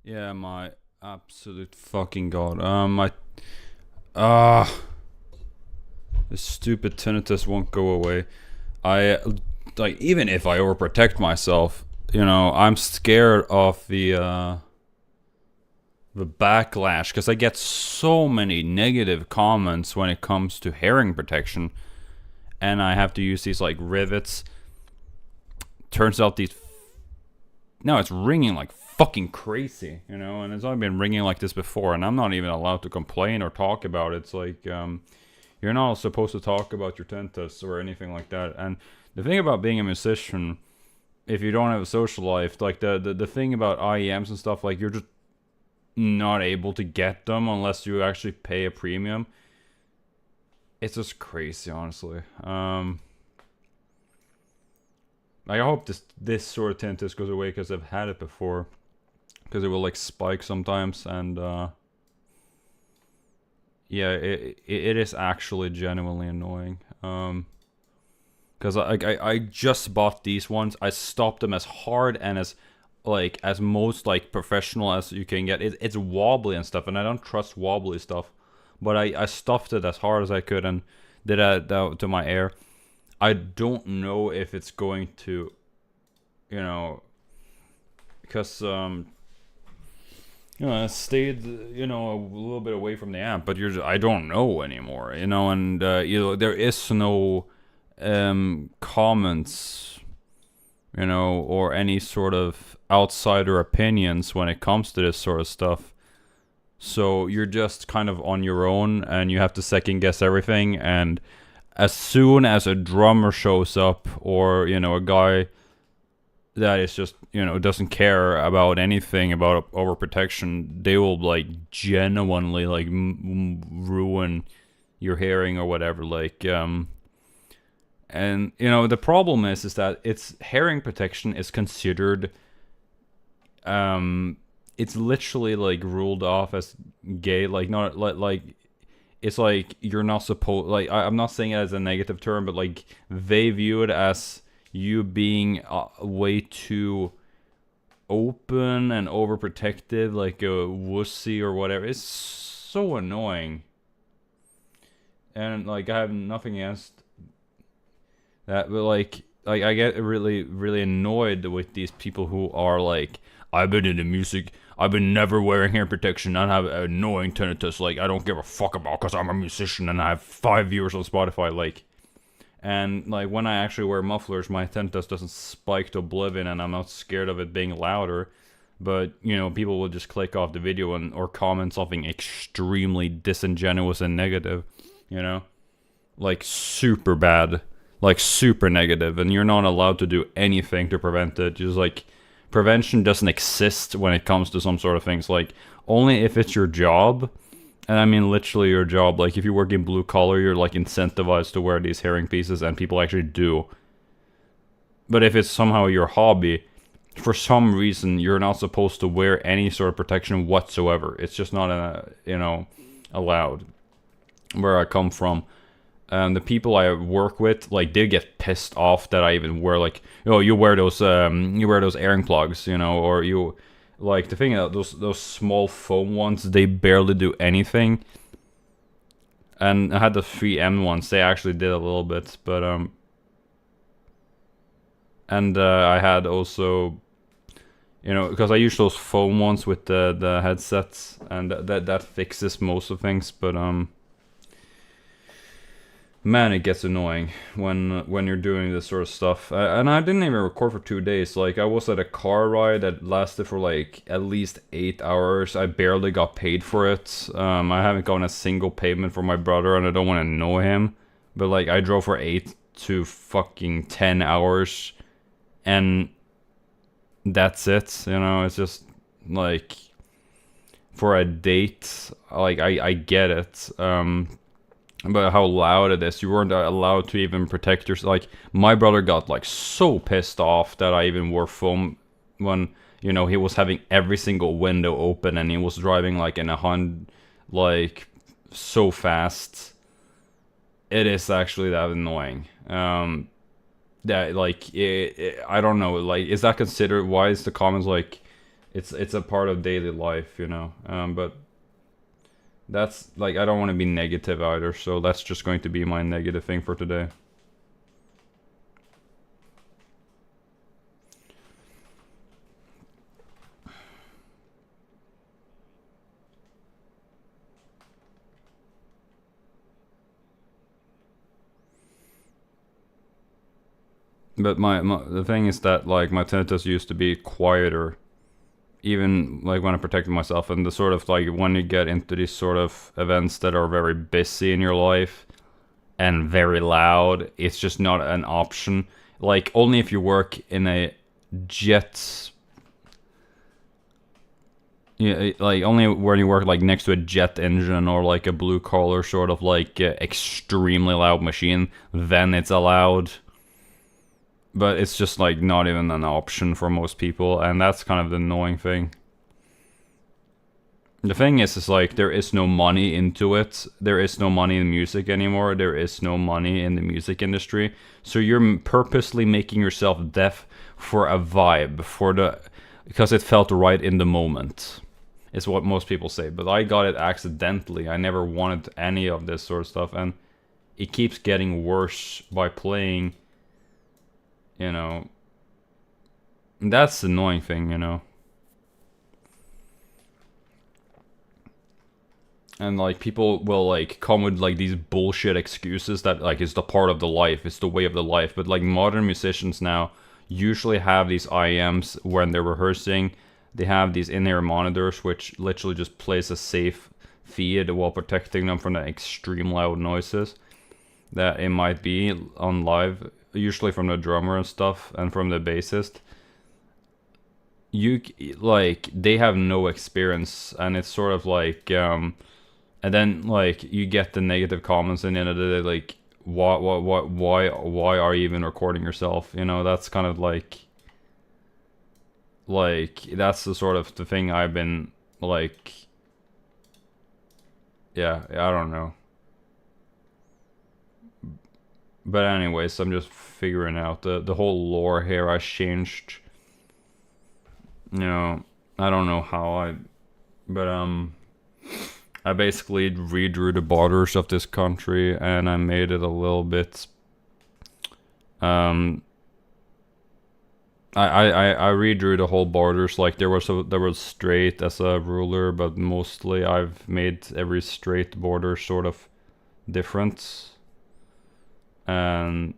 Yeah, my absolute fucking god. Ah, this stupid tinnitus won't go away. I like even if I overprotect myself, I'm scared of the backlash because I get so many negative comments when it comes to hearing protection, and I have to use these like rivets. Turns out these now it's ringing like fucking crazy, and it's only been ringing like this before, and I'm not even allowed to complain or talk about it. It's like you're not supposed to talk about your tinnitus or anything like that. And the thing about being a musician, if you don't have a social life, like the thing about IEMs and stuff, like you're just not able to get them unless you actually pay a premium. It's just crazy, honestly. Like, I hope this sort of tinnitus goes away because I've had it before. Because it will like spike sometimes, and yeah, it is actually genuinely annoying. Because I just bought these ones. I stopped them as hard and as most like professional as you can get. It's wobbly and stuff, and I don't trust wobbly stuff. But I stuffed it as hard as I could and did that to my ear. I don't know if it's going to, because I stayed, a little bit away from the amp, but I don't know anymore, and there is no comments, or any sort of outsider opinions when it comes to this sort of stuff. So you're just kind of on your own, and you have to second guess everything. And as soon as a drummer shows up, or a guy that is just doesn't care about anything about overprotection, they will like genuinely like ruin your hearing or whatever. Like and the problem is that it's hearing protection is considered it's literally like ruled off as gay, like not like it's like you're not supposed, like I'm not saying it as a negative term, but like they view it as you being way too open and overprotective, like a wussy or whatever. It's so annoying, and like I have nothing against that, but like I get really really annoyed with these people who are like, I've been into music, I've been never wearing hair protection, and I have annoying tinnitus, like I don't give a fuck about because I'm a musician and I have 5 viewers on Spotify, like. And like when I actually wear mufflers, my tinnitus doesn't spike to oblivion, and I'm not scared of it being louder. But people will just click off the video or comment something extremely disingenuous and negative, like super bad, like super negative, and you're not allowed to do anything to prevent it. Just like prevention doesn't exist when it comes to some sort of things. Like only if it's your job. And I mean literally your job, like if you work in blue collar, you're like incentivized to wear these hearing pieces, and people actually do. But if it's somehow your hobby, for some reason you're not supposed to wear any sort of protection whatsoever. It's just not allowed. Where I come from, the people I work with, like they get pissed off that I even wear like, you wear those airing plugs, or you. Like the thing, those small foam ones, they barely do anything. And I had the 3M ones; they actually did a little bit, but and I had also, because I use those foam ones with the headsets, and that fixes most of things. But man, it gets annoying when you're doing this sort of stuff. And I didn't even record for 2 days. Like I was at a car ride that lasted for like at least 8 hours. I barely got paid for it. I haven't gotten a single payment from my brother, and I don't want to annoy him. But like I drove for 8 to fucking 10 hours, and that's it. It's just like for a date. Like I get it. But how loud it is. You weren't allowed to even protect yourself. Like my brother got like so pissed off that I even wore foam when he was having every single window open, and he was driving like in 100, like so fast. It is actually that annoying. That like I don't know. Like is that considered? Why is the comments like It's a part of daily life, you know. But that's like, I don't want to be negative either, so that's just going to be my negative thing for today. But the thing is that like my tinnitus used to be quieter, even like when I protected myself, and the sort of like when you get into these sort of events that are very busy in your life and very loud, it's just not an option. Like only if you work in a jet, yeah, like only when you work like next to a jet engine or like a blue collar sort of like extremely loud machine, then it's allowed. But it's just like not even an option for most people, and that's kind of the annoying thing. The thing is like there is no money into it. There is no money in music anymore. There is no money in the music industry. So you're purposely making yourself deaf for a vibe, for the because it felt right in the moment. Is what most people say. But I got it accidentally. I never wanted any of this sort of stuff, and it keeps getting worse by playing. You know, that's the annoying thing, you know. And like people will like come with like these bullshit excuses that like it's the part of the life, it's the way of the life. But like modern musicians now usually have these IMs when they're rehearsing. They have these in-ear monitors which literally just plays a safe feed while protecting them from the extreme loud noises that it might be on live, usually from the drummer and stuff and from the bassist. You like they have no experience, and it's sort of like and then like you get the negative comments in the end of the day, like why are you even recording yourself? You know, that's kind of like that's the sort of the thing I've been like, yeah, I don't know. But anyways, I'm just figuring out the whole lore here has changed. You know, I don't know how but I basically redrew the borders of this country and I made it a little bit I redrew the whole borders. Like there was straight as a ruler, but mostly I've made every straight border sort of different. And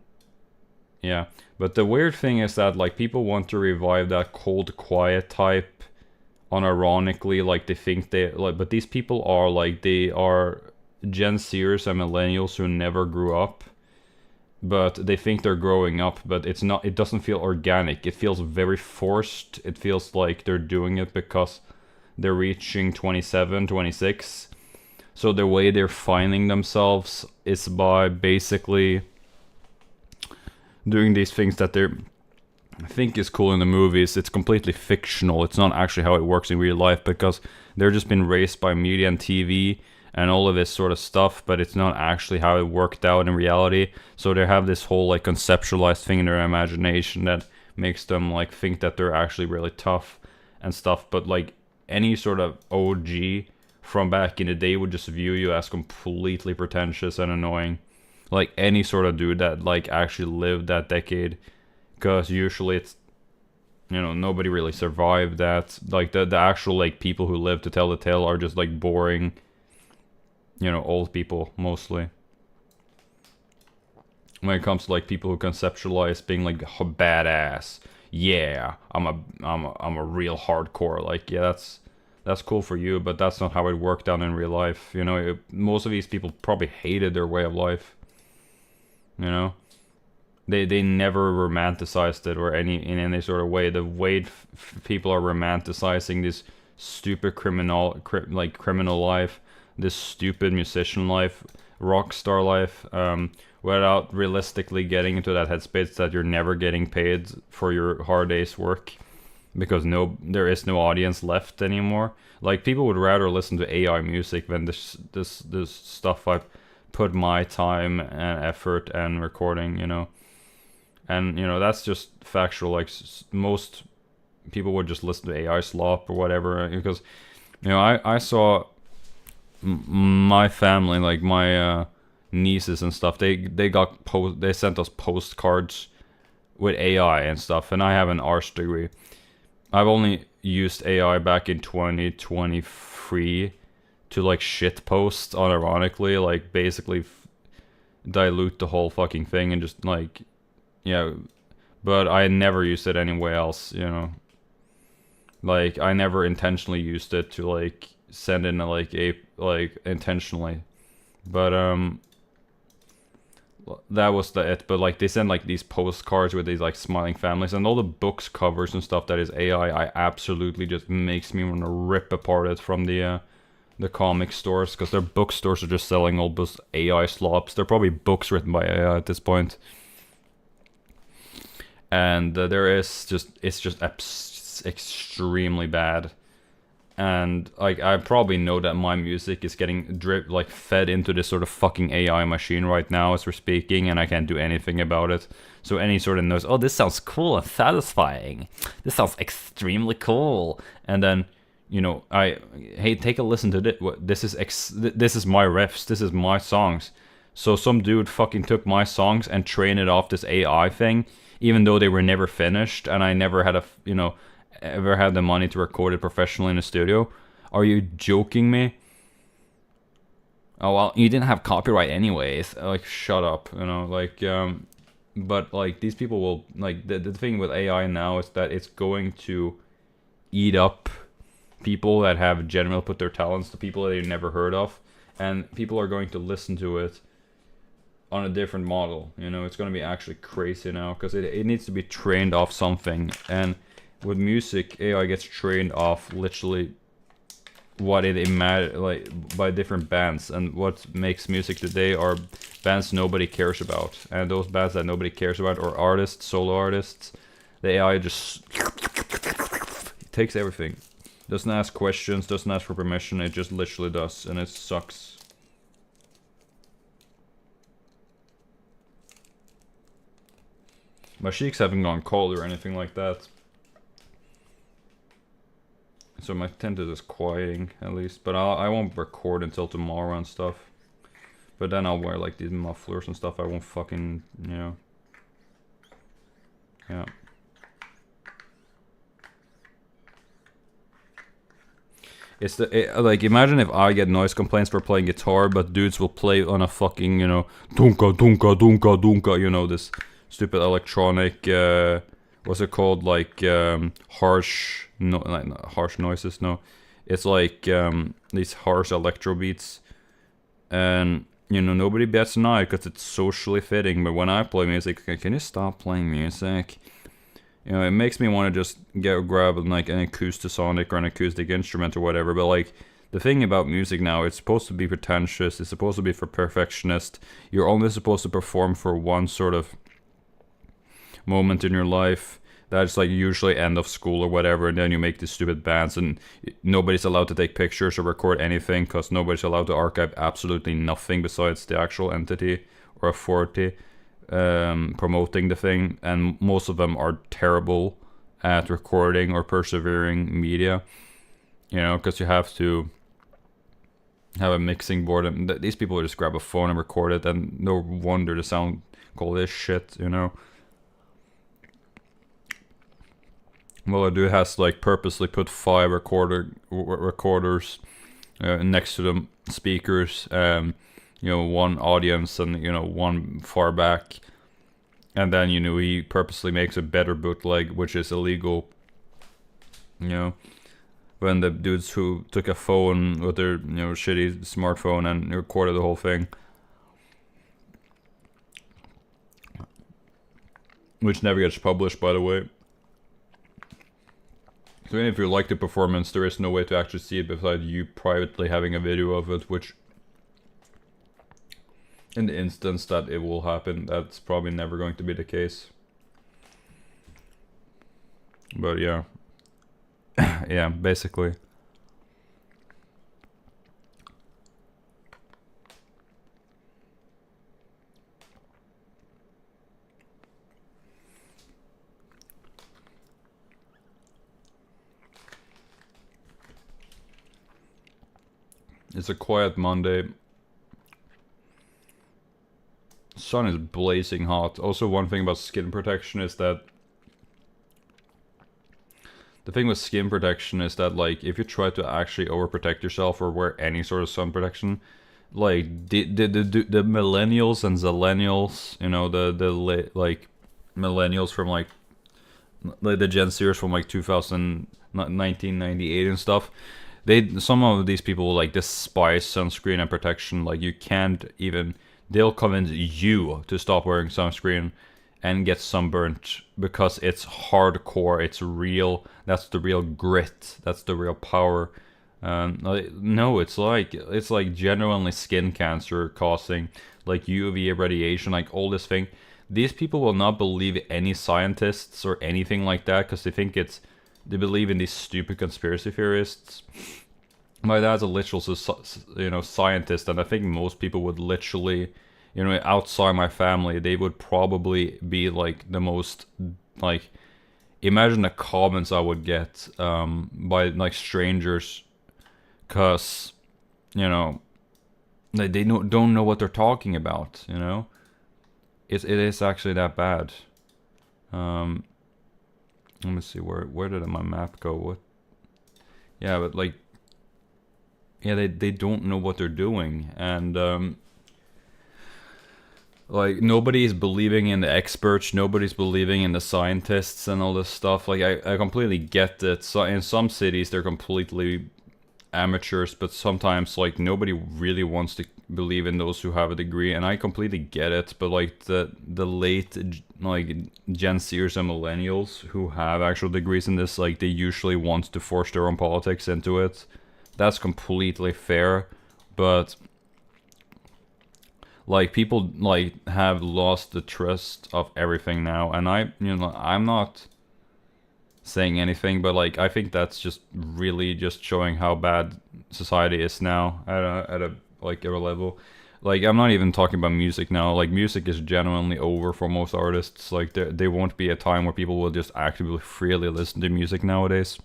yeah, but the weird thing is that like people want to revive that cold quiet type unironically, like they think they like, but these people are like, they are Gen Zers and millennials who never grew up, but they think they're growing up, but it's not. It doesn't feel organic. It feels very forced. It feels like they're doing it because they're reaching 27, 26. So the way they're finding themselves is by basically doing these things that they're I think is cool in the movies. It's completely fictional. It's not actually how it works in real life, because they're just been raised by media and TV and all of this sort of stuff, but it's not actually how it worked out in reality. So they have this whole like conceptualized thing in their imagination that makes them like think that they're actually really tough and stuff. But like any sort of OG from back in the day would just view you as completely pretentious and annoying. Like any sort of dude that like actually lived that decade, because usually it's, you know, nobody really survived that. Like the actual like people who live to tell the tale are just like boring, you know, old people mostly. When it comes to like people who conceptualize being like badass, yeah, I'm a real hardcore. Like yeah, that's cool for you, but that's not how it worked out in real life. You know, most of these people probably hated their way of life. You know, they never romanticized it or in any sort of way. The way people are romanticizing this stupid criminal life, this stupid musician life, rock star life, without realistically getting into that headspace that you're never getting paid for your hard day's work, because there is no audience left anymore. Like people would rather listen to AI music than this stuff I put my time and effort and recording, you know. And you know, that's just factual. Like most people would just listen to AI slop or whatever. Because, you know, I saw my family, like my nieces and stuff, they sent us postcards with AI and stuff, and I have an arts degree. I've only used AI back in 2023 to like shit post unironically, like basically dilute the whole fucking thing and just like, yeah, but I never used it anywhere else, you know. Like I never intentionally used it to like send in like intentionally, but that was it. But like they send like these postcards with these like smiling families and all the books covers and stuff that is AI. I absolutely just makes me want to rip apart it from the comic stores, because their bookstores are just selling all those AI slops. They're probably books written by AI at this point. And there is just, it's just extremely bad. And like I probably know that my music is getting fed into this sort of fucking AI machine right now as we're speaking, and I can't do anything about it. So any sort of noise, oh, this sounds cool and satisfying. This sounds extremely cool. And then, you know, hey, take a listen to this. This is my riffs. This is my songs. So some dude fucking took my songs and trained it off this AI thing, even though they were never finished, and I never had ever had the money to record it professionally in a studio. Are you joking me? Oh well, you didn't have copyright anyways. Like, shut up, you know. Like, but like these people will like the thing with AI now is that it's going to eat up people that have generally put their talents to people that they've never heard of, and people are going to listen to it on a different model. You know, it's going to be actually crazy now, because it needs to be trained off something. And with music, AI gets trained off literally what it imagine, like by different bands, and what makes music today are bands nobody cares about, and those bands that nobody cares about, or artists, solo artists, the AI just takes everything. Doesn't ask questions, doesn't ask for permission, it just literally does, and it sucks. My cheeks haven't gone cold or anything like that, so my tinted is quieting at least. But I won't record until tomorrow and stuff. But then I'll wear like these mufflers and stuff. I won't fucking, you know. Yeah. It's like, imagine if I get noise complaints for playing guitar, but dudes will play on a fucking, you know, dunka dunka dunka dunka, you know, this stupid electronic, what's it called, like harsh, no, like not harsh noises, no, it's like these harsh electro beats, and you know, nobody bats an eye because it's socially fitting. But when I play music, can you stop playing music? You know, it makes me want to just grab like an acoustasonic or an acoustic instrument or whatever. But like, the thing about music now, it's supposed to be pretentious, it's supposed to be for perfectionists. You're only supposed to perform for one sort of moment in your life. That's like usually end of school or whatever, and then you make these stupid bands, and nobody's allowed to take pictures or record anything, because nobody's allowed to archive absolutely nothing besides the actual entity or authority promoting the thing. And most of them are terrible at recording or persevering media, you know, because you have to have a mixing board, and these people just grab a phone and record it, and no wonder the sound quality is shit, you know. Well, a dude has like purposely put 5 recorders next to the speakers, you know, one audience and, you know, one far back, and then, you know, he purposely makes a better bootleg, which is illegal, you know. When the dudes who took a phone with their, you know, shitty smartphone and recorded the whole thing, which never gets published, by the way. So even if you like the performance, there is no way to actually see it besides you privately having a video of it, which, in the instance that it will happen, that's probably never going to be the case. But yeah. Yeah, basically. It's a quiet Monday. Sun is blazing hot. Also, one thing about skin protection is that the thing with skin protection is that, like, if you try to actually overprotect yourself or wear any sort of sun protection, like the millennials and zillennials, you know, like millennials from like the Gen Zers from like 2000, 1998 and stuff. Some of these people like despise sunscreen and protection. Like, you can't even. They'll convince you to stop wearing sunscreen and get sunburnt because it's hardcore. It's real. That's the real grit. That's the real power. No, it's like genuinely skin cancer causing, like UV radiation, like all this thing. These people will not believe any scientists or anything like that because they believe in these stupid conspiracy theorists. My dad's a literal, scientist, and I think most people would literally, outside my family, they would probably be like the most, like, imagine the comments I would get by like strangers, cause, they don't know what they're talking about. It is actually that bad. Let me see, where did my map go? What? Yeah, but like, yeah, they don't know what they're doing, and like, nobody's believing in the experts, nobody's believing in the scientists and all this stuff. Like, I completely get that. So in some cities they're completely amateurs, but sometimes like nobody really wants to believe in those who have a degree, and I completely get it. But like the late like Gen Zers and millennials who have actual degrees in this, like, they usually want to force their own politics into it. That's completely fair, but like, people like have lost the trust of everything now, and I'm not saying anything, but like, I think that's just really just showing how bad society is now at a like a level. Like, I'm not even talking about music now. Like, music is genuinely over for most artists. Like, there won't be a time where people will just actively freely listen to music nowadays.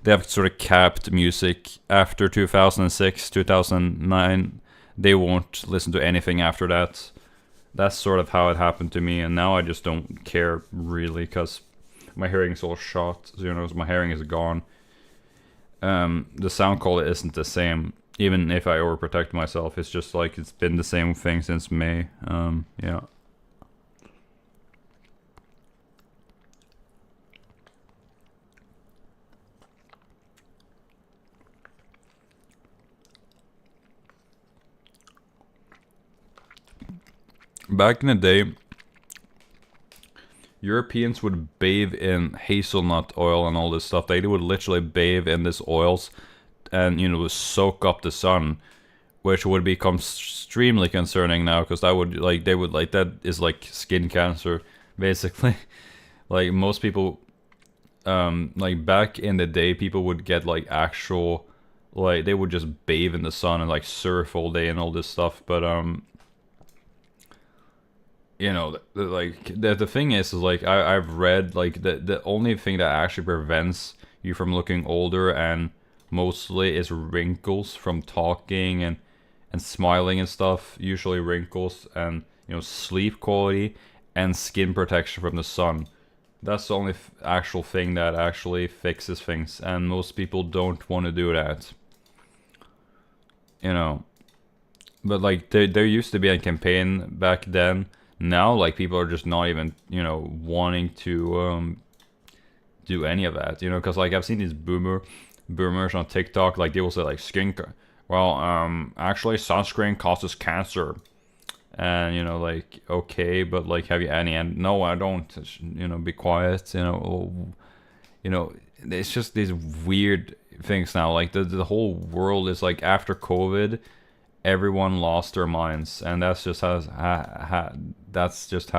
They have sort of capped music after 2006, 2009. They won't listen to anything after that. That's sort of how it happened to me, and now I just don't care really, because my hearing is all shot. So, my hearing is gone. The sound quality isn't the same, even if I overprotect myself. It's just like it's been the same thing since May. Yeah. Back in the day, Europeans would bathe in hazelnut oil and all this stuff. They would literally bathe in these oils and, soak up the sun, which would become extremely concerning now, because that is like skin cancer, basically. Like, most people, like, back in the day, people would get like actual, like, they would just bathe in the sun and like surf all day and all this stuff, but the thing is like, I've read like the only thing that actually prevents you from looking older and mostly is wrinkles from talking and smiling and stuff. Usually wrinkles and sleep quality and skin protection from the sun. That's the only actual thing that actually fixes things, and most people don't want to do that. But like, there used to be a campaign back then. Now, like, people are just not even, wanting to do any of that, because like, I've seen these boomers on TikTok, like, they will say like, actually sunscreen causes cancer, and like, okay, but like, have you any? And no, I don't. Be quiet. It's just these weird things now. Like, the whole world is like, after COVID, everyone lost their minds, and that's just how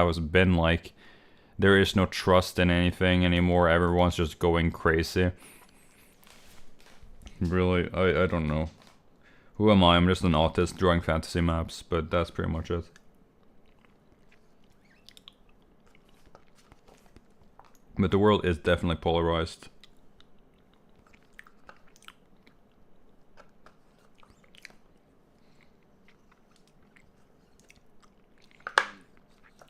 it's been. Like, there is no trust in anything anymore. Everyone's just going crazy. Really, I don't know. Who am I? I'm just an autist drawing fantasy maps, but that's pretty much it. But the world is definitely polarized.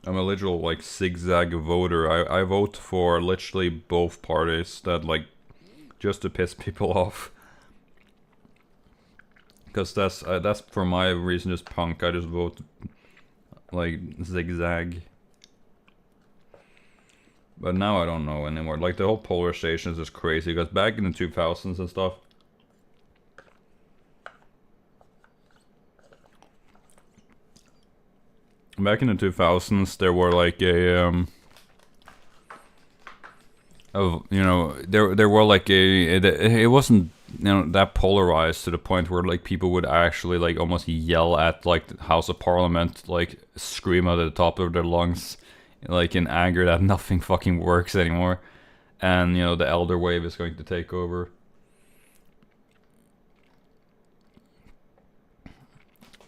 I'm a literal like zigzag voter. I vote for literally both parties that like just to piss people off. Because that's for my reason just punk. I just vote like zigzag. But now I don't know anymore. Like the whole polarization is just crazy. Because back in the 2000s and stuff, back in the 2000s there were like a of you know there were like it wasn't that polarized to the point where like people would actually like almost yell at like the House of Parliament, like scream out at the top of their lungs, like in anger that nothing fucking works anymore, and the elder wave is going to take over.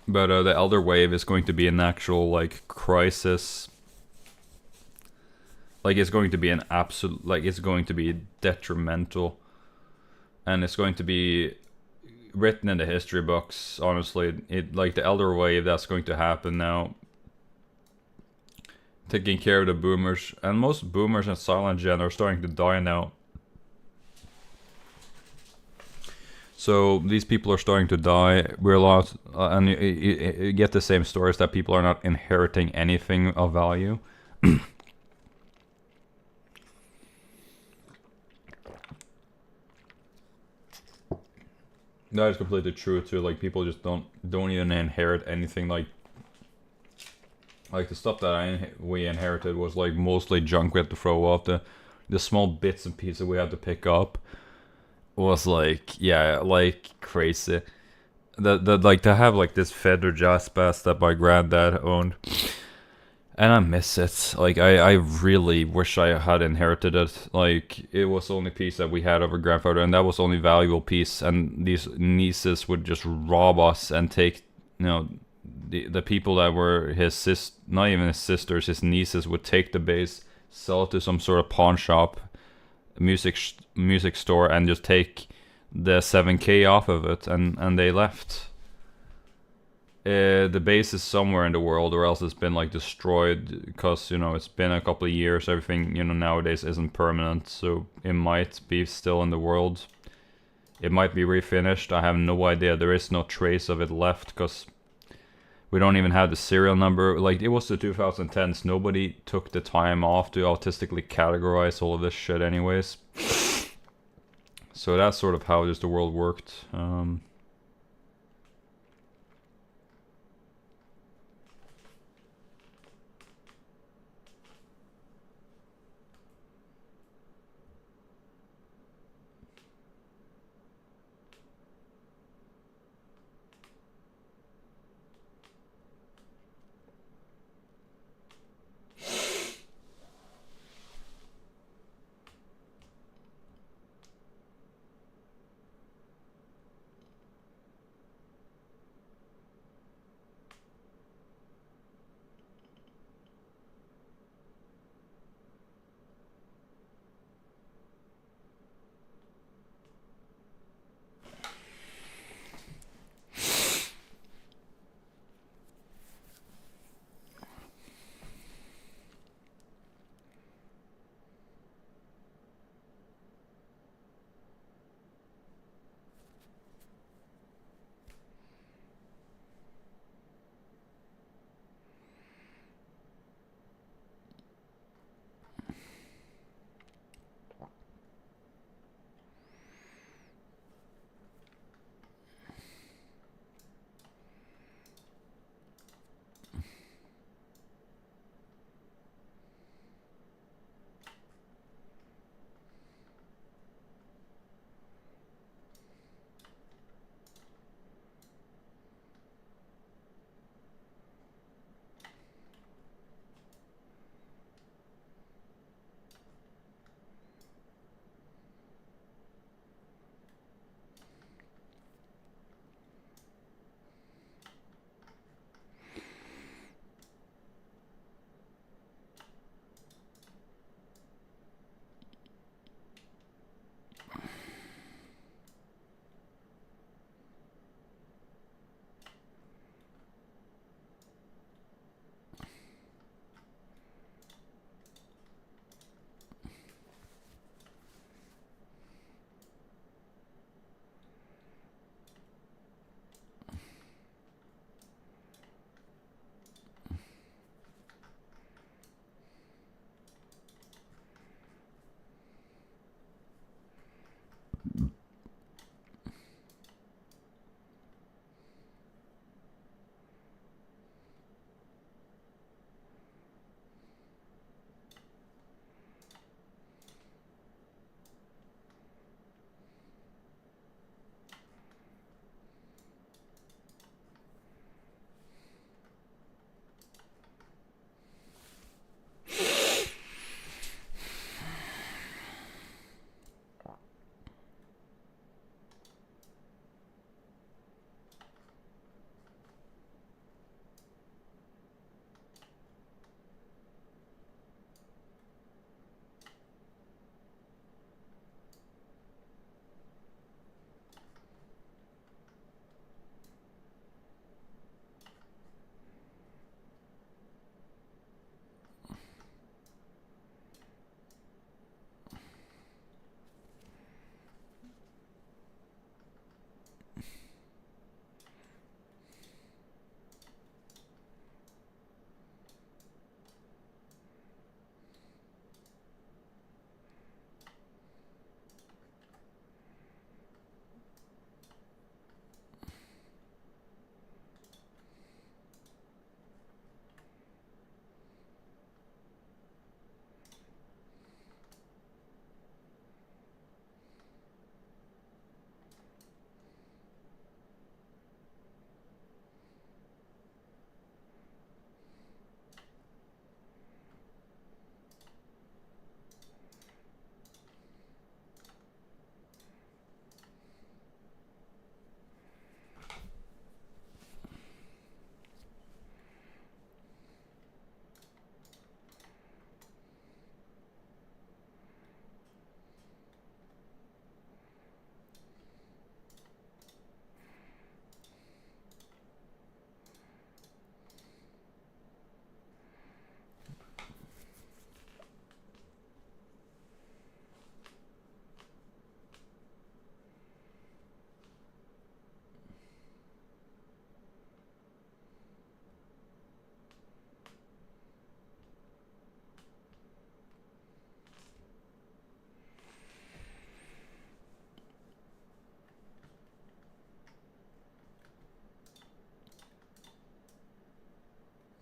But the elder wave is going to be an actual like crisis. Like it's going to be an absolute, like it's going to be detrimental, and it's going to be written in the history books. Honestly, it like the elder wave that's going to happen now, taking care of the boomers, and most boomers and silent gen are starting to die now. So these people are starting to die. We're a lot, and you get the same stories that people are not inheriting anything of value. That is completely true too. Like people just don't even inherit anything. Like the stuff that we inherited was like mostly junk we had to throw off. The small bits and pieces we had to pick up was like, yeah, like crazy. The like to have like this Fender jazz bass that my granddad owned, and I miss it. Like I really wish I had inherited it. Like it was the only piece that we had of our grandfather, and that was the only valuable piece. And these nieces would just rob us and take, the people that were not even his sisters, his nieces would take the bass, sell it to some sort of pawn shop, music store, and just take the 7K off of it, and they left. The base is somewhere in the world, or else it's been like destroyed, because it's been a couple of years. Everything nowadays isn't permanent, so it might be still in the world. It might be refinished. I have no idea. There is no trace of it left, because we don't even have the serial number. Like it was the 2010s. Nobody took the time off to autistically categorize all of this shit, anyways. So that's sort of how just the world worked.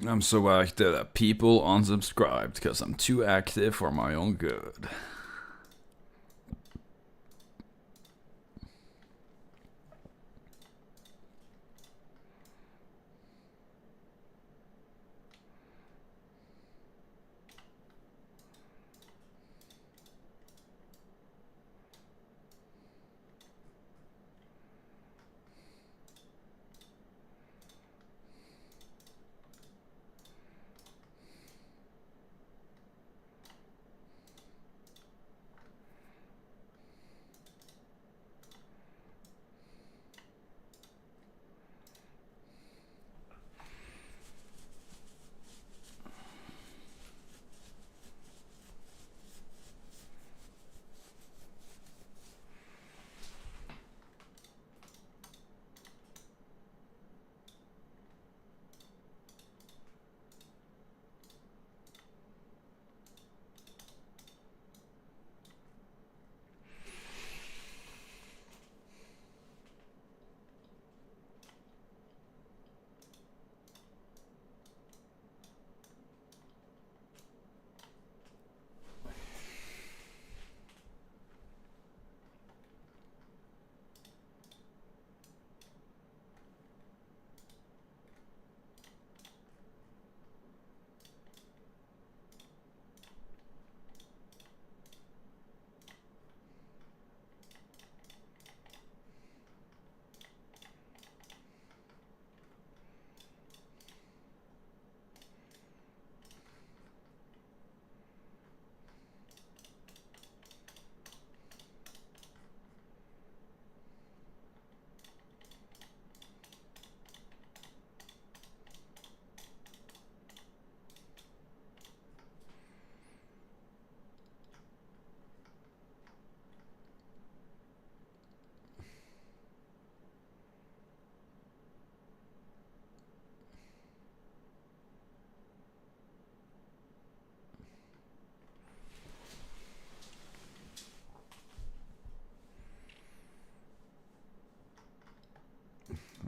I'm so active that people unsubscribed because I'm too active for my own good.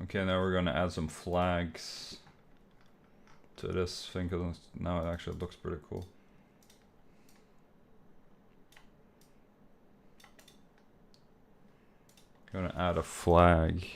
Okay, now we're gonna add some flags to this thing because now it actually looks pretty cool. Gonna add a flag.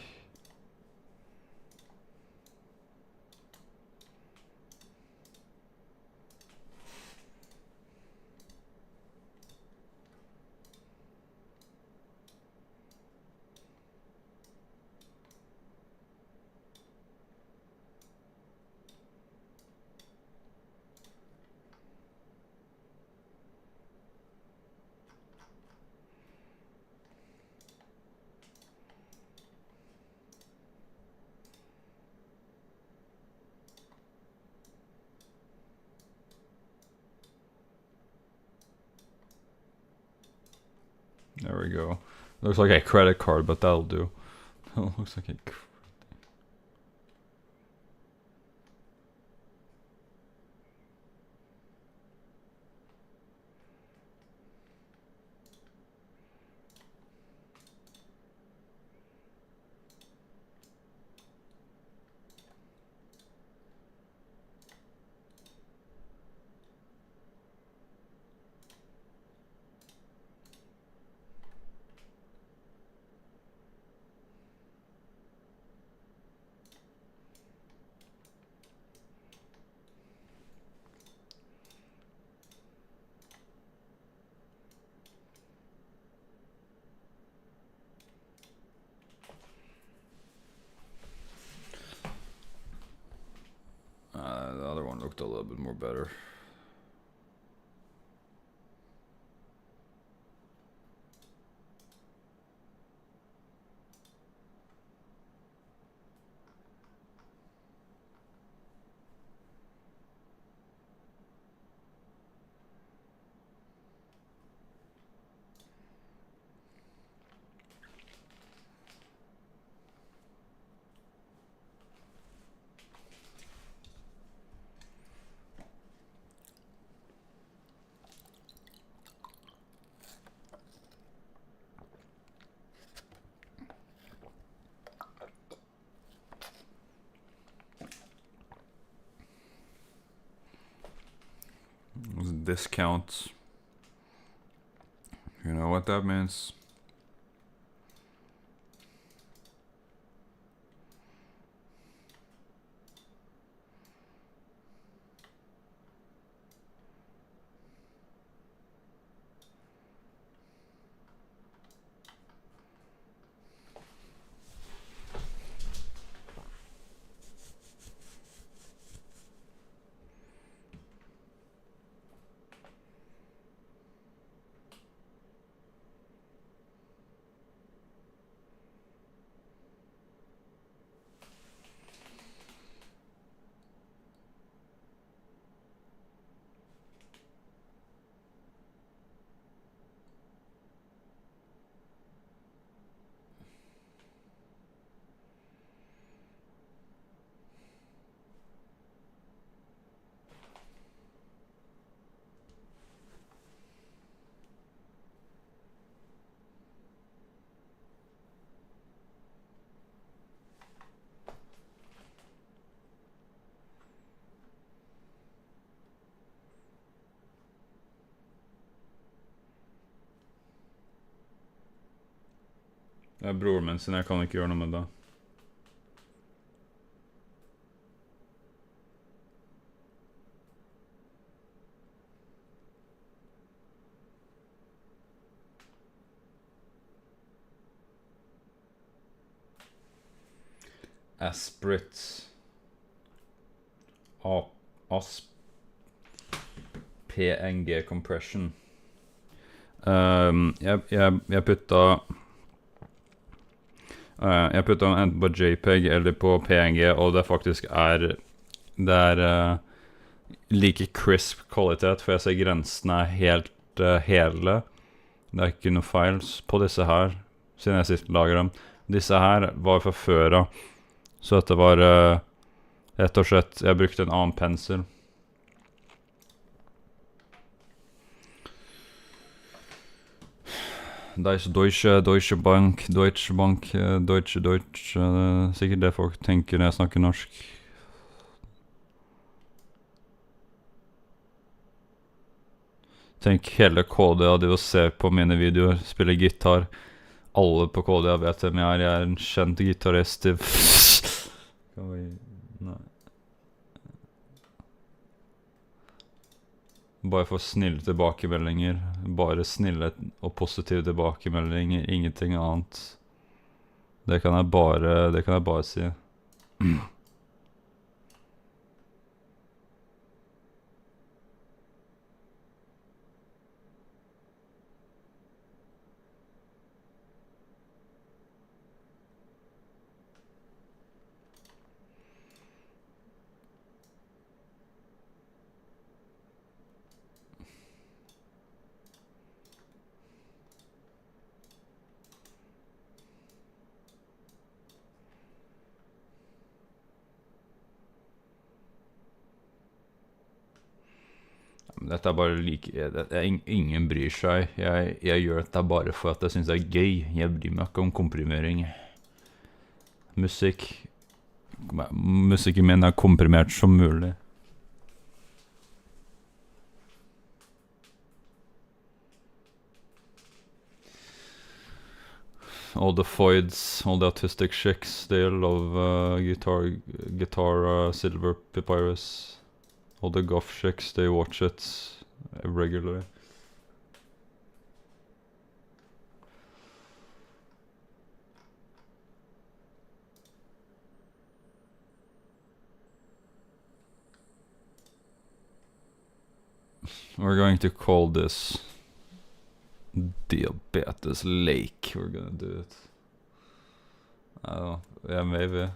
There we go. Looks like a credit card, but that'll do. Looks like a. The other one looked a little bit more better. Discount. You know what that means? Det broren min sin, jeg kan ikke gjøre noe med det. Asprit. PNG compression. Jeg putta den enten på JPEG eller på PNG, og det faktisk like crisp kvalitet, for jeg ser grensene er helt hele. Det er ikke noe files på disse her, siden jeg sist lager dem. Disse her var fra før av, så dette var rett og slett, jeg brukte en annen pensel. Deutsche Bank, sikkert det folk tenker når jeg snakker norsk. Tenk hele KDA, de å se på mine videoer, spille gitar. Alle på KDA vet hvem jeg er en kjent gitarist. Nei. Bare for snille tilbakemeldinger. Bare snille og positive tilbakemeldinger. Ingenting annet. Det kan jeg bare si. Dette er bare ingen bryr seg. Jeg gjør dette bare for at jeg synes det er gøy. Jeg bryr meg ikke om komprimering. Musikken min er komprimert som mulig. All the foids, all the autistic chicks, they love guitar silver papyrus. All the goth chicks, they watch it regularly. We're going to call this Diabetes Lake. We're gonna do it. I don't know. Yeah, maybe.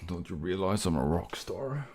Don't you realize I'm a rock star?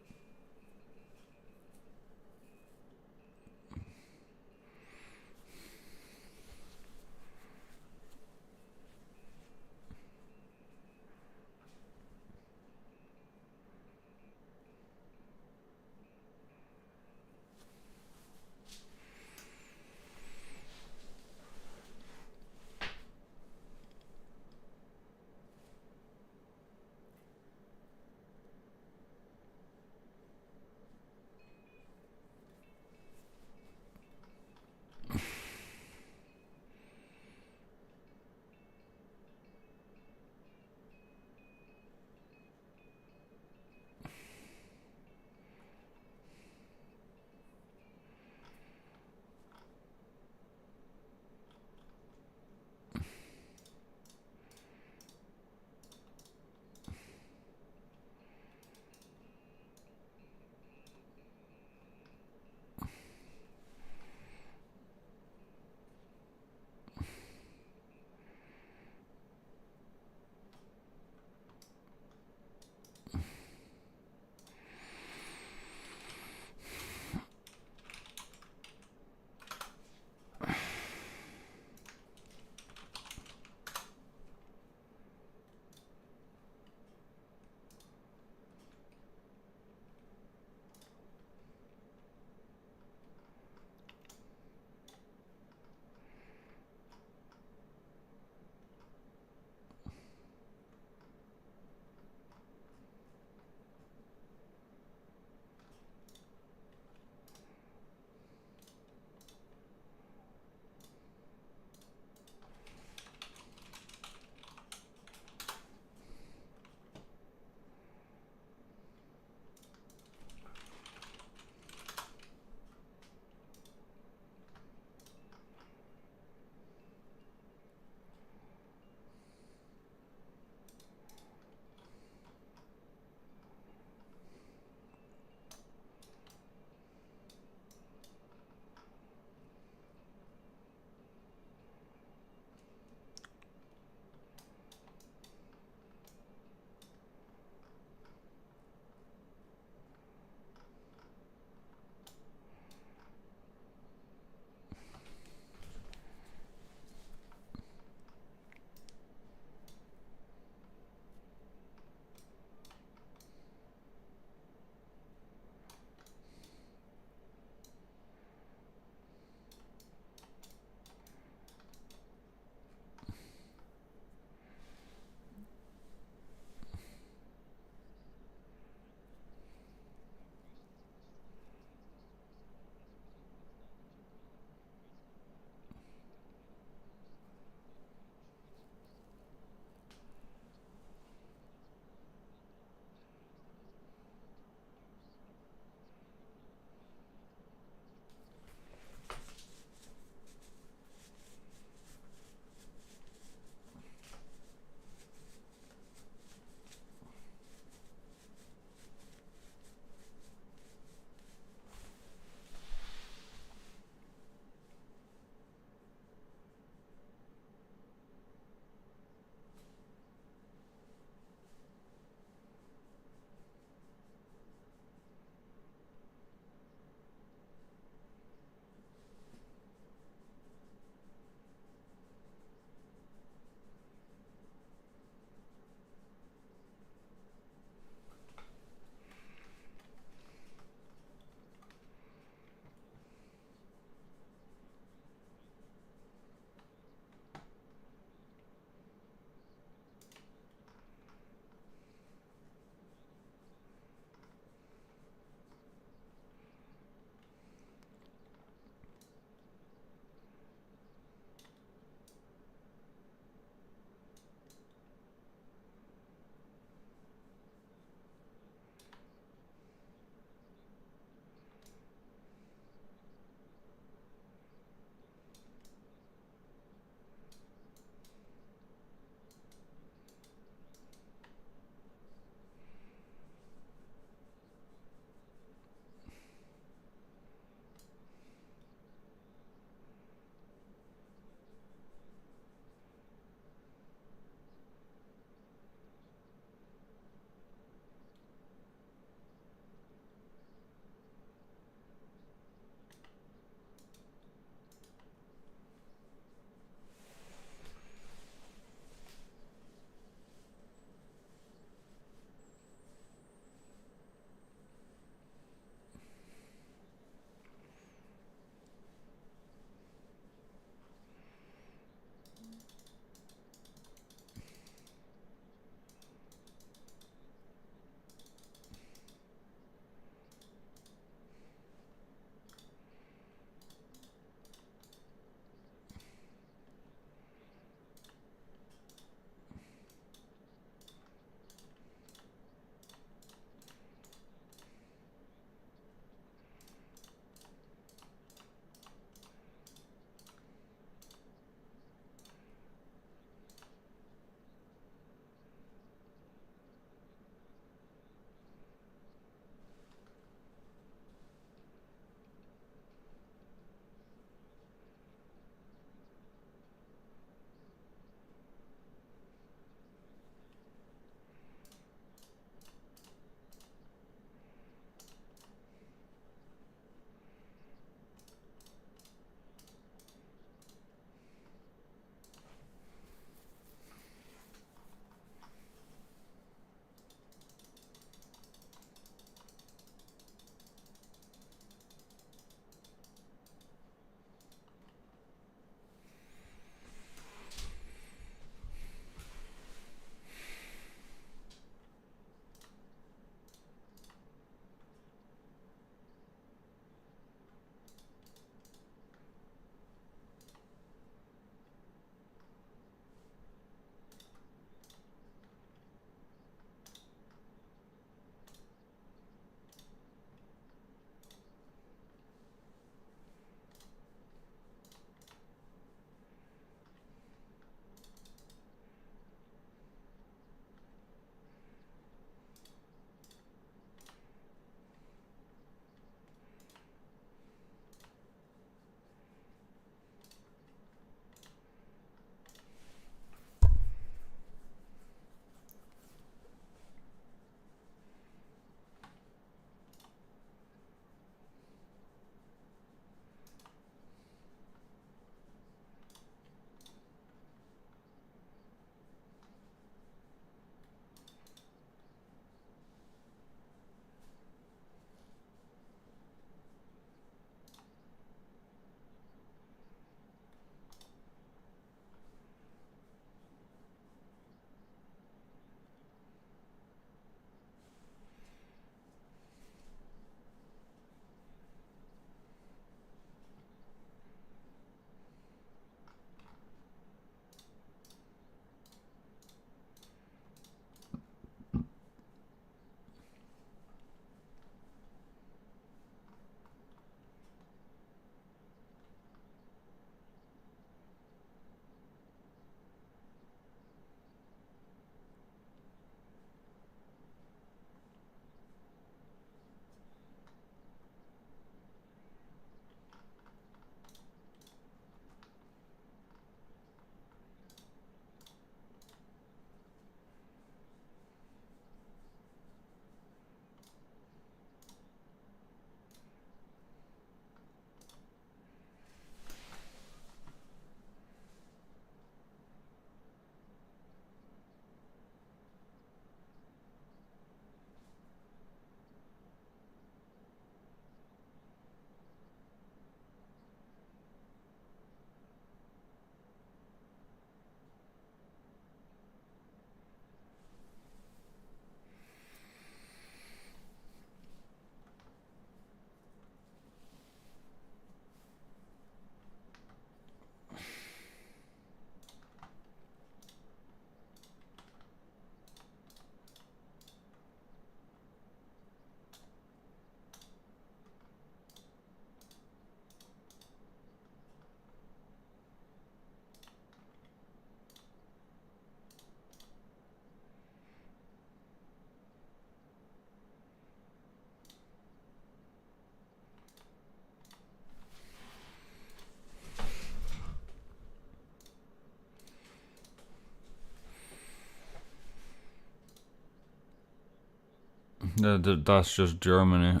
That's just Germany.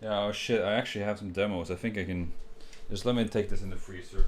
Yeah, oh shit, I actually have some demos. I think I can... Just let me take this in the freezer.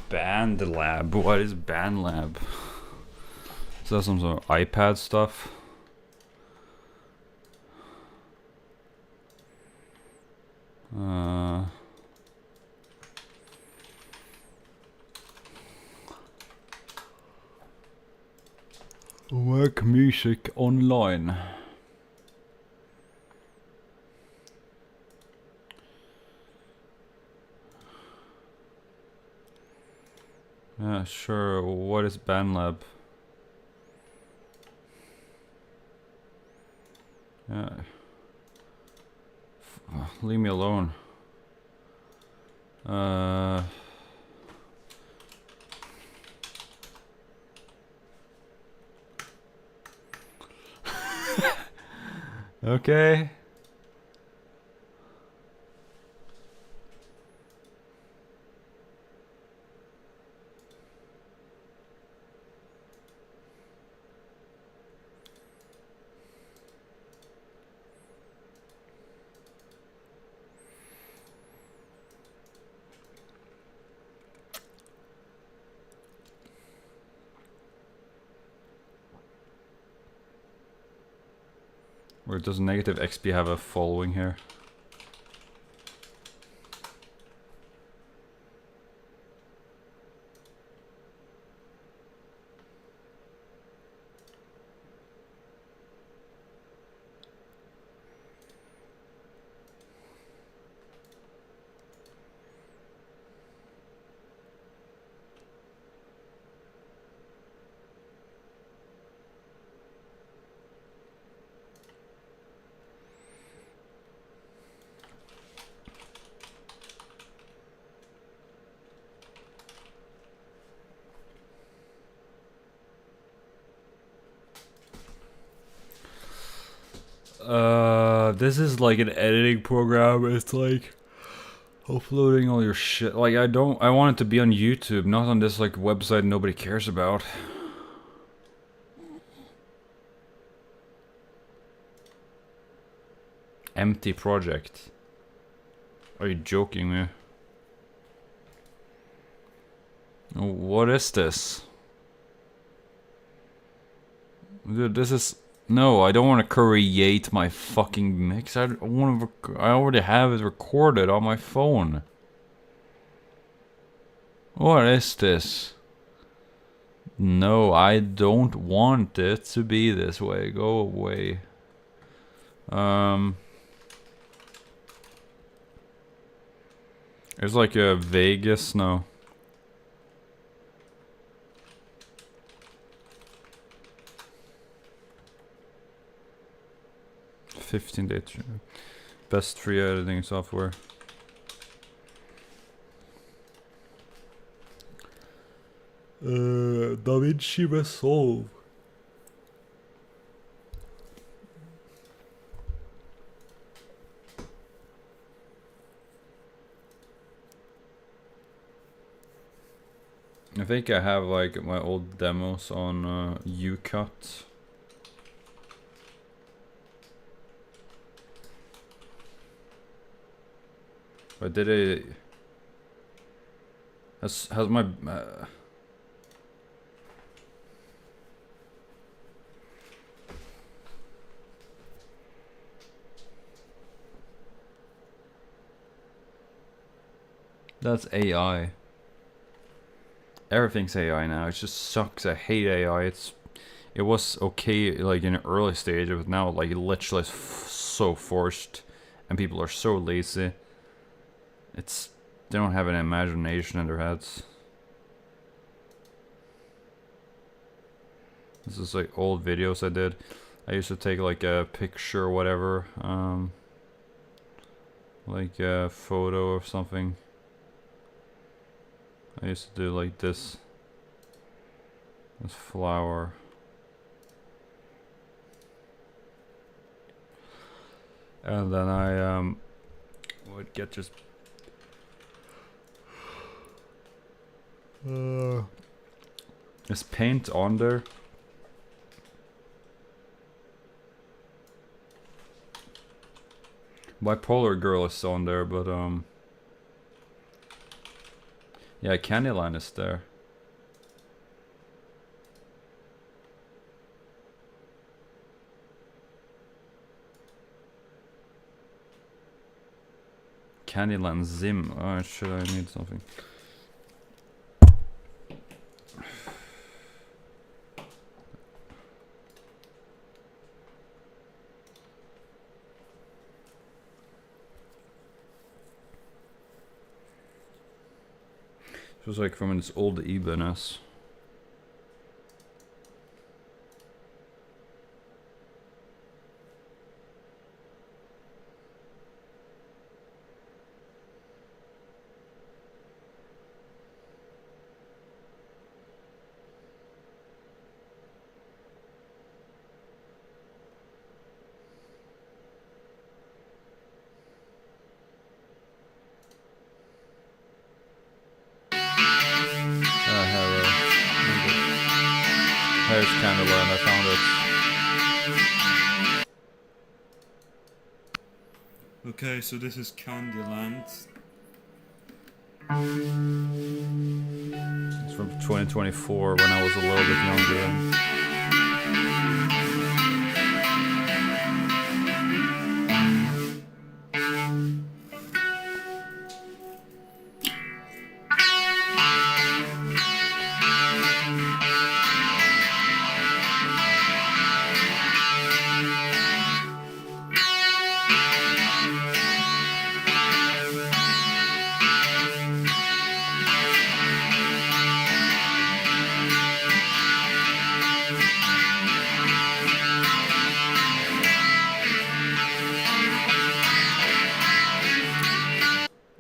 Band Lab. What is Band Lab? Is that some sort of iPad stuff? Work music online. Yeah, sure. What is BandLab? Yeah. Leave me alone. Okay. Or does negative XP have a following here? This is like an editing program. It's like uploading all your shit. Like I want it to be on YouTube, not on this like website nobody cares about. Empty project. Are you joking me? What is this? Dude, this is... No, I don't want to create my fucking mix. I already have it recorded on my phone. What is this? No, I don't want it to be this way. Go away. It's like a Vegas, no. $15 best free editing software. DaVinci Resolve. think I have like my old demos on UCut. But did it... Has my... That's AI. Everything's AI now. It just sucks. I hate AI. It was okay like in the early stage, but now like literally so forced, and people are so lazy. They don't have an imagination in their heads. This is like old videos I did. I used to take like a picture or whatever, like a photo or something. I used to do like this flower. And then I would get just is paint on there? Bipolar Girl is on there, but yeah, Candyland is there. Candyland Zim. Oh shit, I need something. It was like from its old Ibanez. There's Candyland, I found it. Okay, so this is Candyland. It's from 2024 when I was a little bit younger.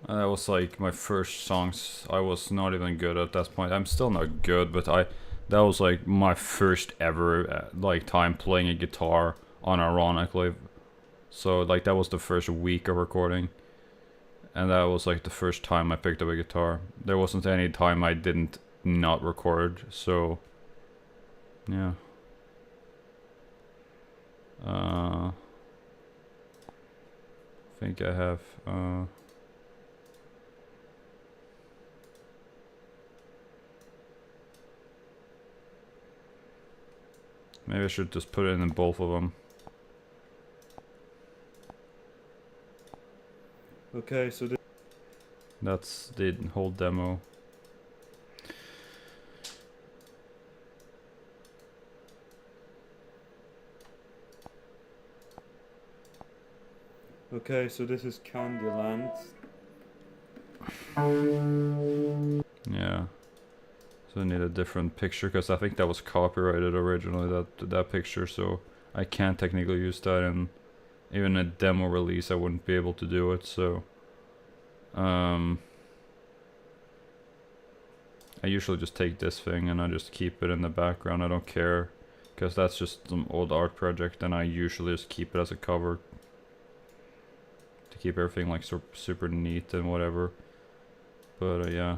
That was like my first songs. I was not even good at that point. I'm still not good, but that was like my first ever like time playing a guitar unironically. So like that was the first week of recording, and that was like the first time I picked up a guitar. There wasn't any time I didn't not record. So yeah. I think I have maybe I should just put it in both of them. Okay, so that's the whole demo. Okay, so this is Candyland. Yeah. So I need a different picture because I think that was copyrighted originally, that picture, so I can't technically use that, and even a demo release I wouldn't be able to do it, so I usually just take this thing and I just keep it in the background. I don't care because that's just some old art project, and I usually just keep it as a cover to keep everything like super neat and whatever. But yeah.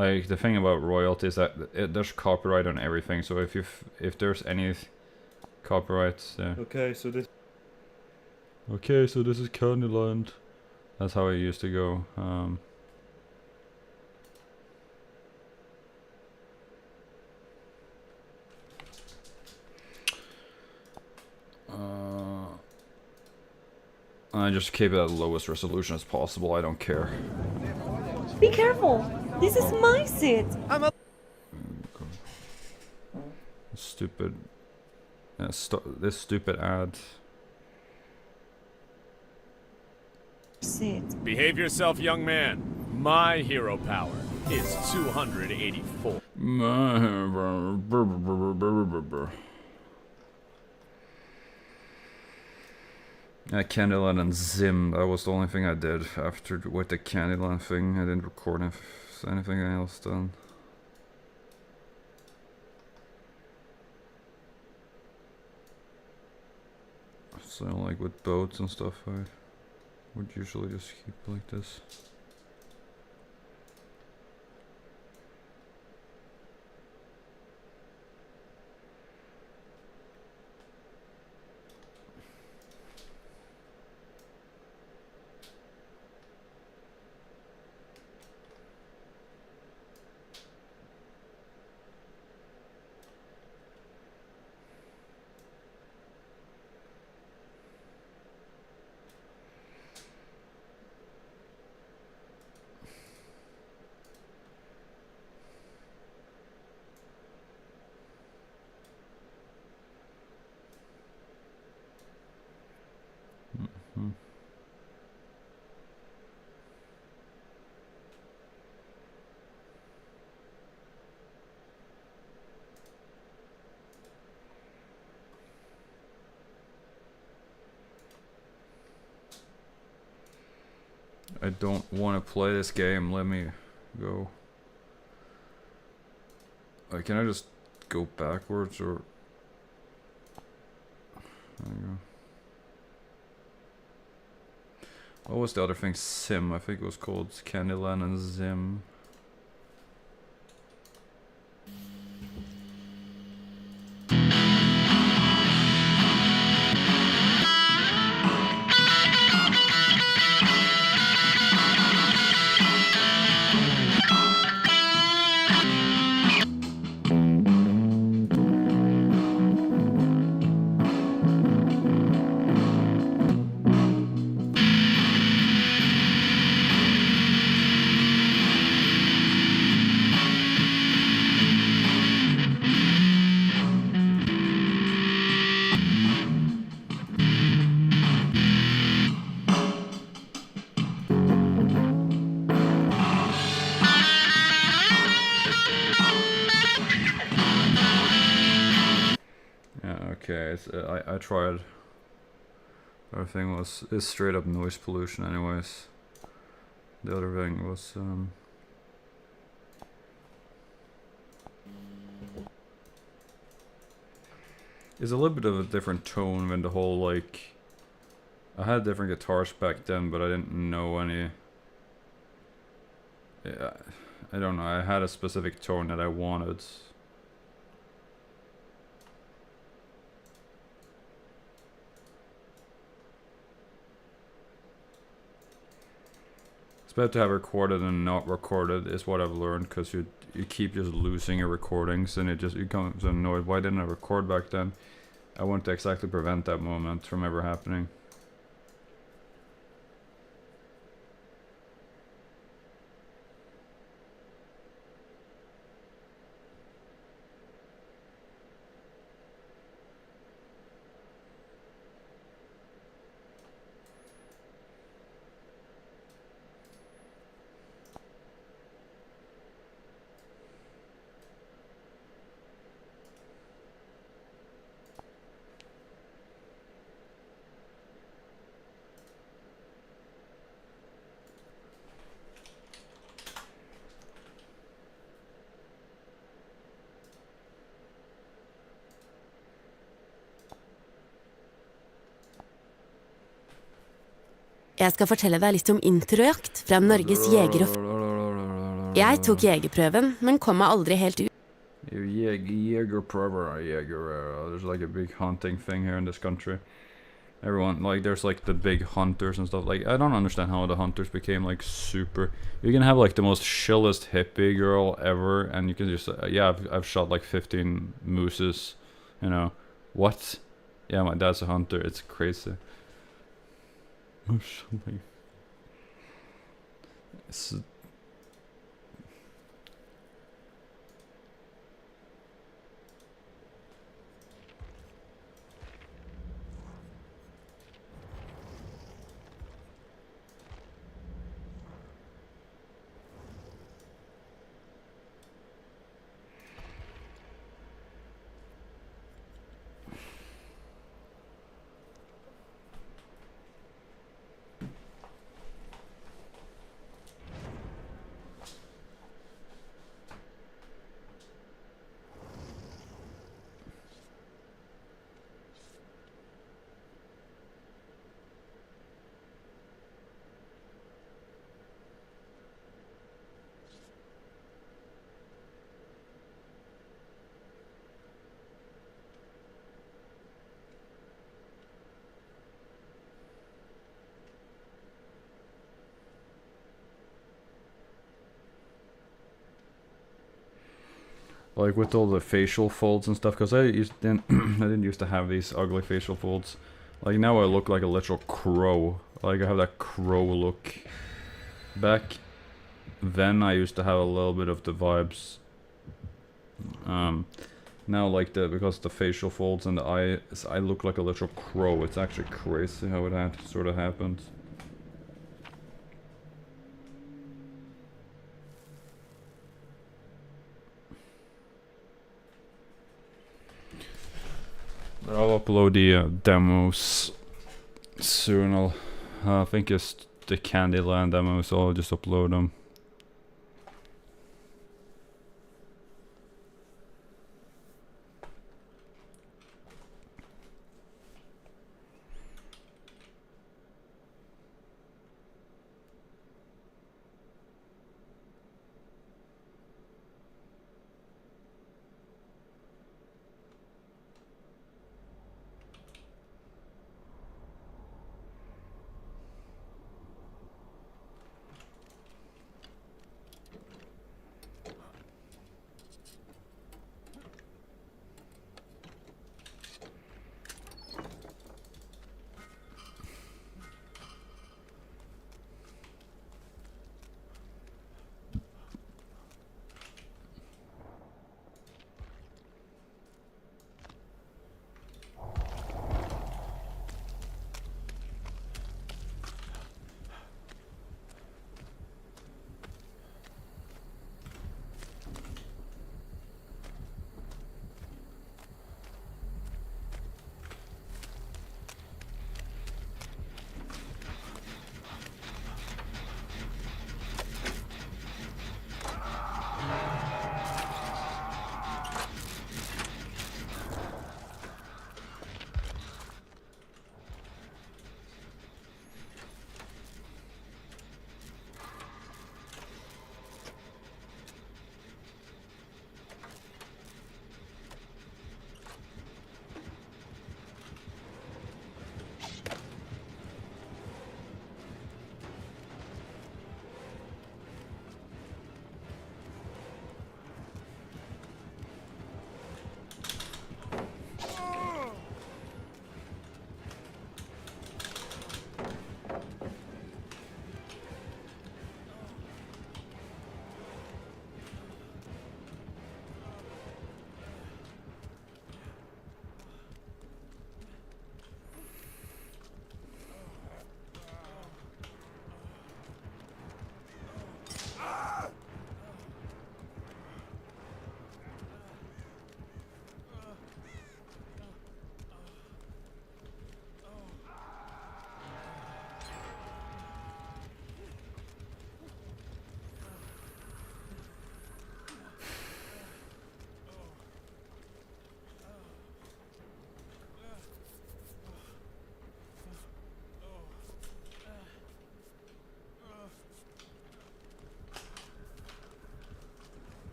like the thing about royalty is that there's copyright on everything. So if there's any copyrights, Okay, so this is Candyland. That's how it used to go. I just keep it at the lowest resolution as possible. I don't care. Be careful. This is my seat. Stupid. This stupid ad. Sit. Behave yourself, young man. My hero power is 284. Candyland and Zim, that was the only thing I did after with the Candyland thing. I didn't record anything else done. So like with boats and stuff, I would usually just keep it like this. I don't want to play this game, let me go. Can I just go backwards or... There you go. What was the other thing? Sim, I think it was called Candyland and Zim. Okay, I tried. The other thing is straight up noise pollution anyways. The other thing was it's a little bit of a different tone than the whole like I had different guitars back then, but I didn't know any. Yeah, I don't know, I had a specific tone that I wanted. It's better to have recorded than not recorded is what I've learned, because you keep just losing your recordings and you become annoyed. Why didn't I record back then? I want to exactly prevent that moment from ever happening. Jeg skal fortelle deg litt om introjakt fra Norges jeger og Jeg tok jegerprøven, men kom meg aldri helt ut. There's like a big hunting thing here in this country. Everyone, like, there's like the big hunters and stuff. Like, I don't understand how the hunters became like super. You can have like the most chillest hippie girl ever, and you can just yeah, I've shot like 15 mooses, you know. What? Yeah, my dad's a hunter. It's crazy. It's like with all the facial folds and stuff, because I didn't used to have these ugly facial folds. Like now I look like a literal crow. Like I have that crow look. Back then I used to have a little bit of the vibes. Now like because the facial folds and the eyes, I look like a literal crow. It's actually crazy how it sort of happened. But I'll upload the demos soon. I think it's the Candyland demos, so I'll just upload them.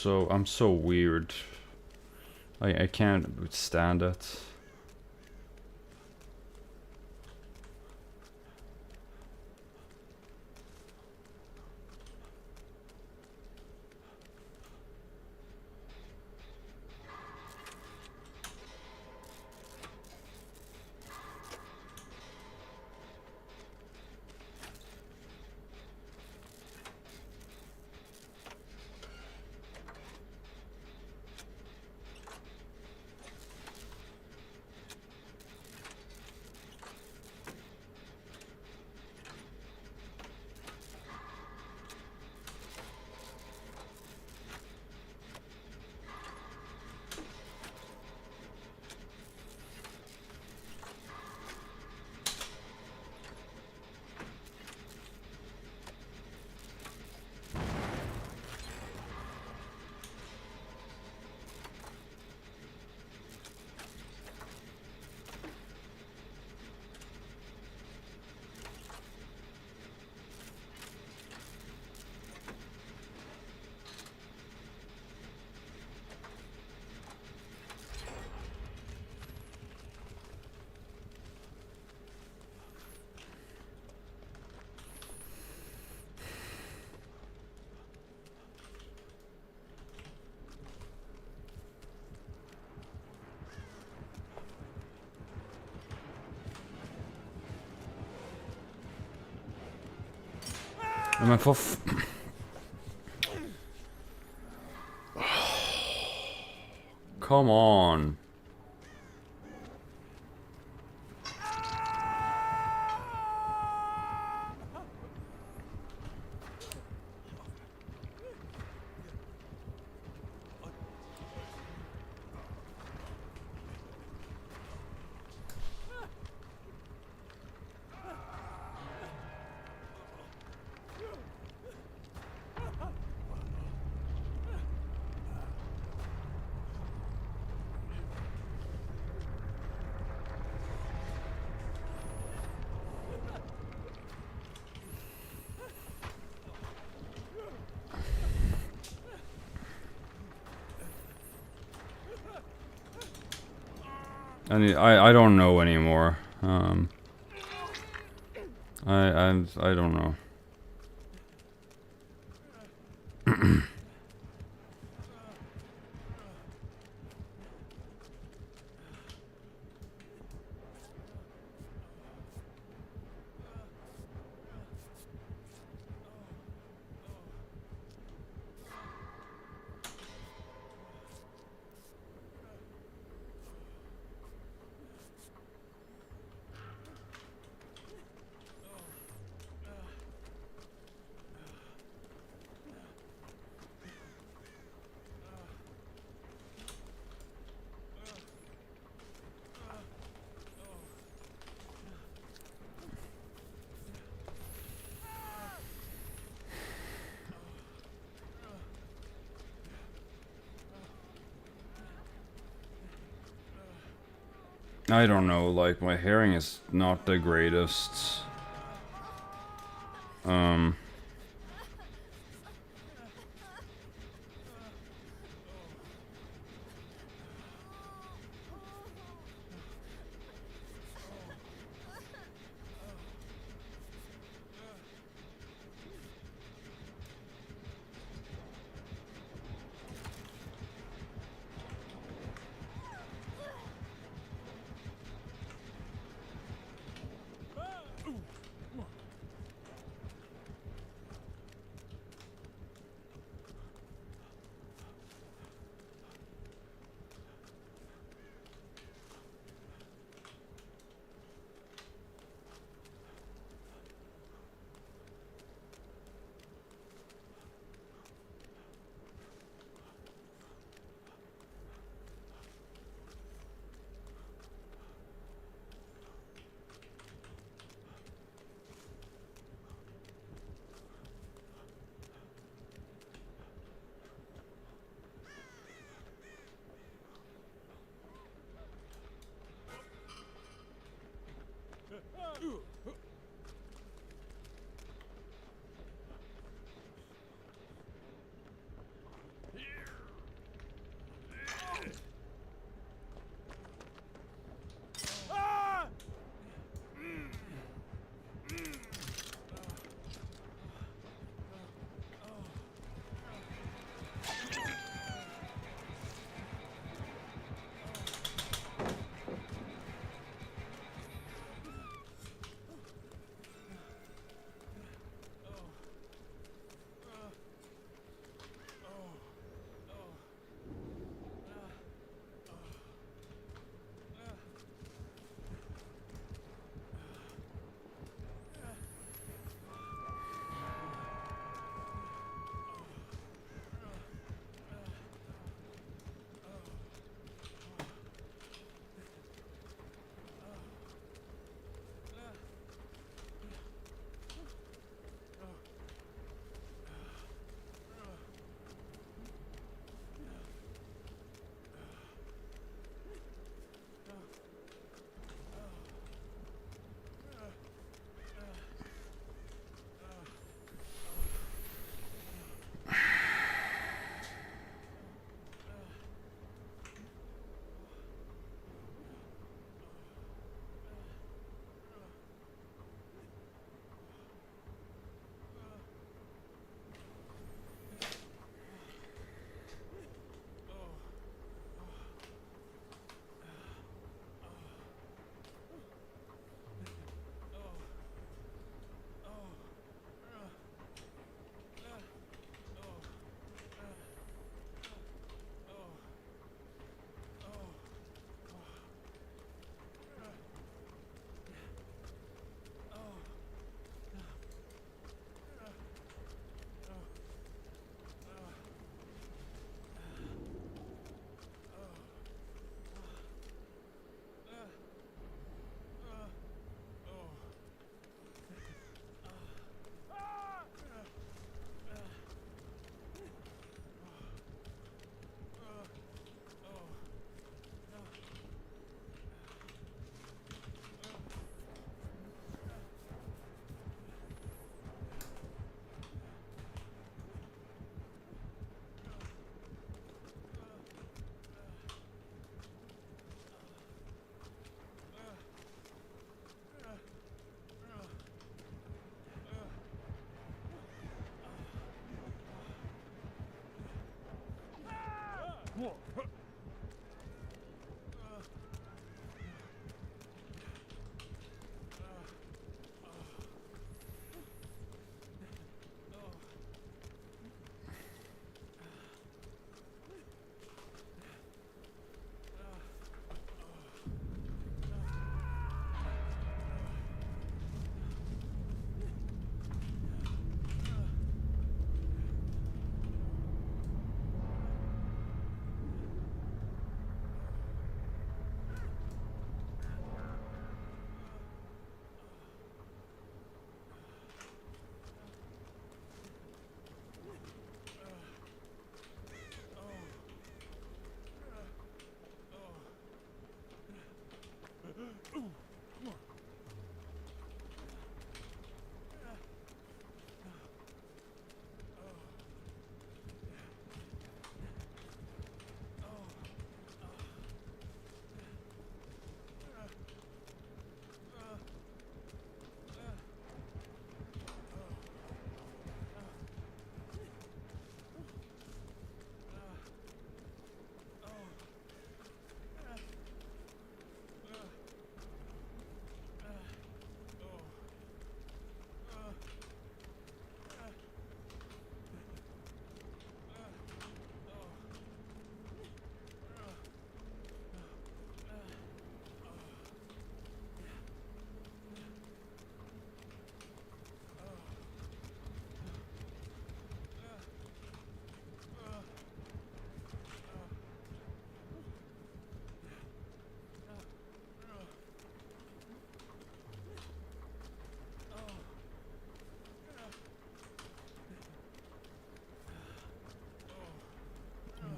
I'm so weird. I can't stand it. Men för Come on. I don't know anymore. I don't know. I don't know, like, my hearing is not the greatest.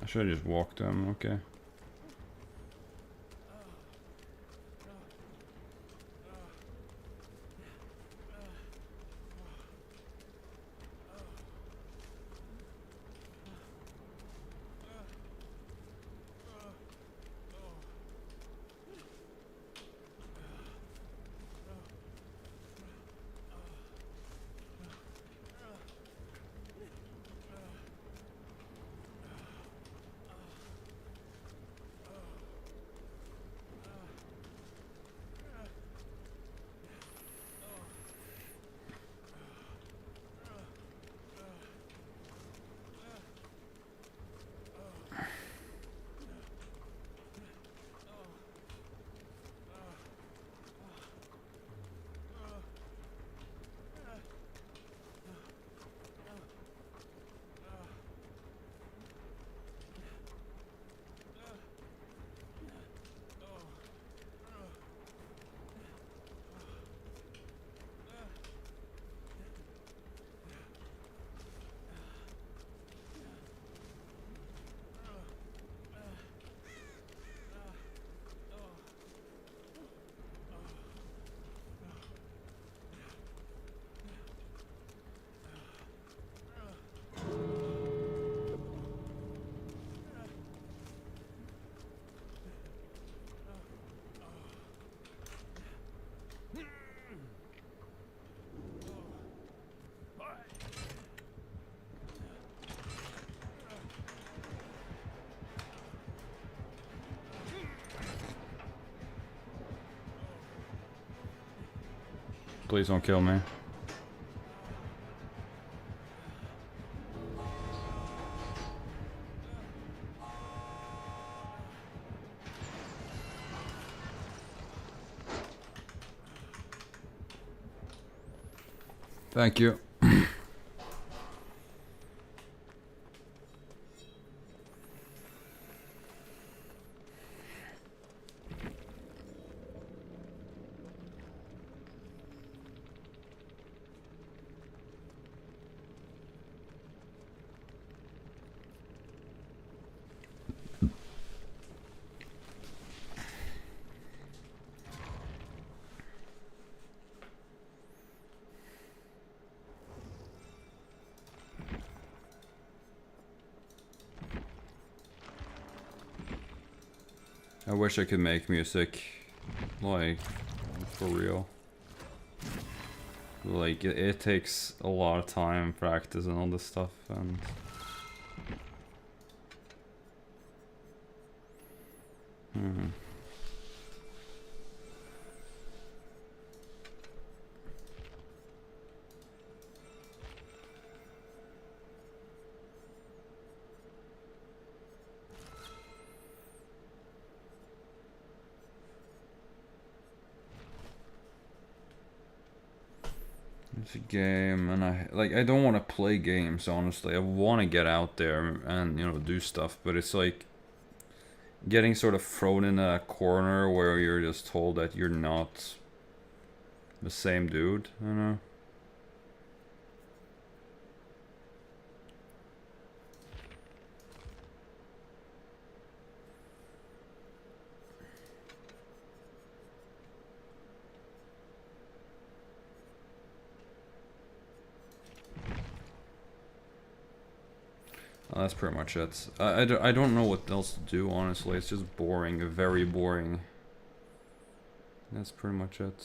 I should have just walked them, okay. Please don't kill me. Thank you. I wish I could make music, like, for real. Like, it takes a lot of time, practice and all this stuff, and It's a game, and I don't want to play games, honestly. I want to get out there and, you know, do stuff, but it's like getting sort of thrown in a corner where you're just told that you're not the same dude, you know? That's pretty much it. I don't know what else to do, honestly. It's just boring, very boring. That's pretty much it.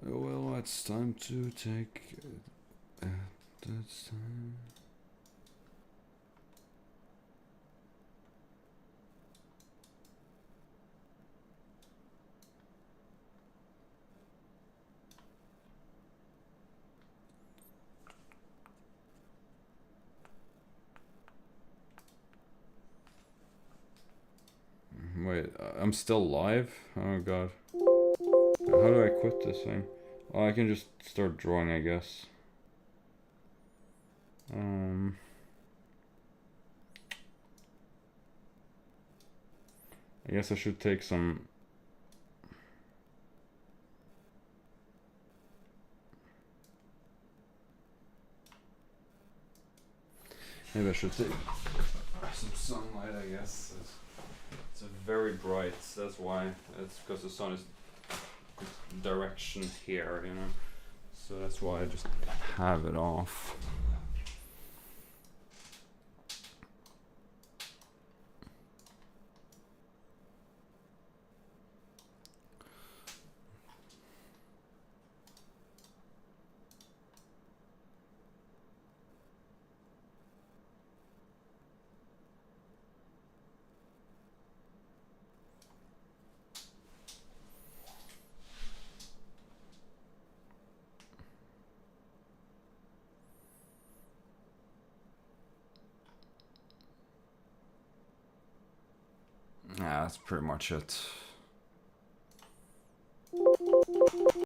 Oh well, it's time to take that's time. Wait, I'm still live? Oh god. How do I quit this thing? Oh, I can just start drawing, I guess. I guess I should take some... Maybe I should take some sunlight, I guess. It's very bright, that's why. It's because the sun is direction here, you know. So that's why I just have it off. Yeah, that's pretty much it.